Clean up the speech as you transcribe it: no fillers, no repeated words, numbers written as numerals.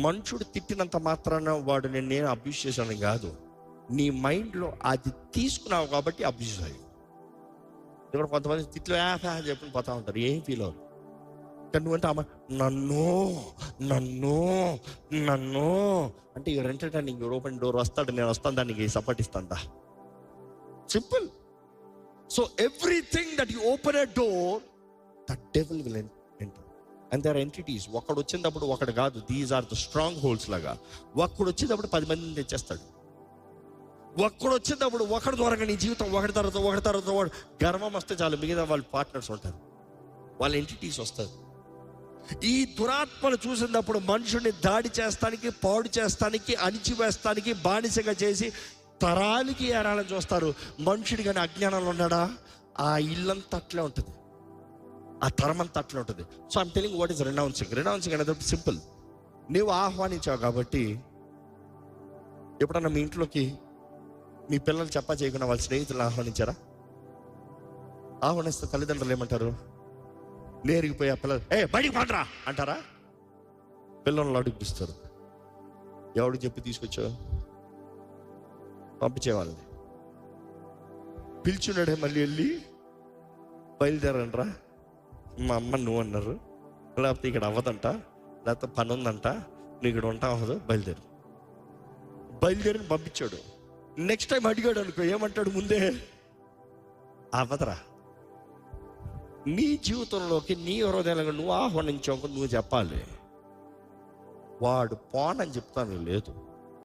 మనుషుడు తిట్టినంత మాత్రాన వాడు నేను అబ్యూస్ చేశాను కాదు. నీ మైండ్లో అది తీసుకున్నావు కాబట్టి అబ్యూస్ అయ్యి. ఇక్కడ కొంతమంది తిట్లు చెప్పి పోతా ఉంటారు, ఏం ఫీల్ అవ్వరు. కానీ నువ్వంటే అమ్మ నన్ను నన్ను నన్ను అంటే you're entertaining, your open door. వస్తాడు, నేను వస్తాను, దానికి సపోర్ట్ ఇస్తాను. Simple. So everything that you open a door, the devil will enter. And there are entities. ఒకడు వచ్చినప్పుడు ఒకడు కాదు, these are the stronghold లాగా. ఒకడు వచ్చేటప్పుడు 10 మందిని తెచ్చేస్తాడు. ఒక్కడు వచ్చేటప్పుడు ఒకటి ద్వారా నీ జీవితం ఒకటి తర్వాత వాడు గర్వం వస్తే చాలు, మిగతా వాళ్ళు పార్ట్నర్స్ ఉంటారు, వాళ్ళ ఎంటిటీస్ వస్తారు. ఈ దురాత్మను చూసినప్పుడు మనుషుడిని దాడి చేస్తానికి, పాడు చేస్తానికి, అణిచివేస్తానికి, బానిసగా చేసి తరాలకి ఏరాలని చూస్తారు. మనుషుడి కానీ అజ్ఞానంలో ఉన్నాడా, ఆ ఇల్లంతా అట్లే ఉంటుంది, ఆ తరం అంతా అట్లే ఉంటుంది. So I'm telling what is renouncing. Renouncing అనేది సింపుల్. నువ్వు ఆహ్వానించావు కాబట్టి. ఎప్పుడన్నా మీ ఇంట్లోకి మీ పిల్లలు చెప్పా చేయకుండా వాళ్ళ స్నేహితులను ఆహ్వానించారా? ఆహ్వానిస్తే తల్లిదండ్రులు ఏమంటారు? నేరిగిపోయి ఆ పిల్లలు బయటికి పండరా అంటారా? పిల్లలను అడుగుపిస్తారు. ఎవడికి చెప్పి తీసుకొచ్చావు? పంపించేవాళ్ళని. పిలిచున్నాడే మళ్ళీ వెళ్ళి బయలుదేరండ్రా, మా అమ్మ నువ్వు అన్నారు, లేకపోతే ఇక్కడ అవ్వదంట, లేకపోతే పని ఉందంట, నువ్వు ఇక్కడ ఉంటా అవ్వదు, బయలుదేరి పంపించాడు. నెక్స్ట్ టైం అడిగాడు అనుకో, ఏమంటాడు? ముందే అవ్వదరా. నీ జీవితంలోకి నీ హృదయంలో నువ్వు ఆహ్వానించావు, నువ్వు చెప్పాలి. వాడు పోనని చెప్తాను లేదు.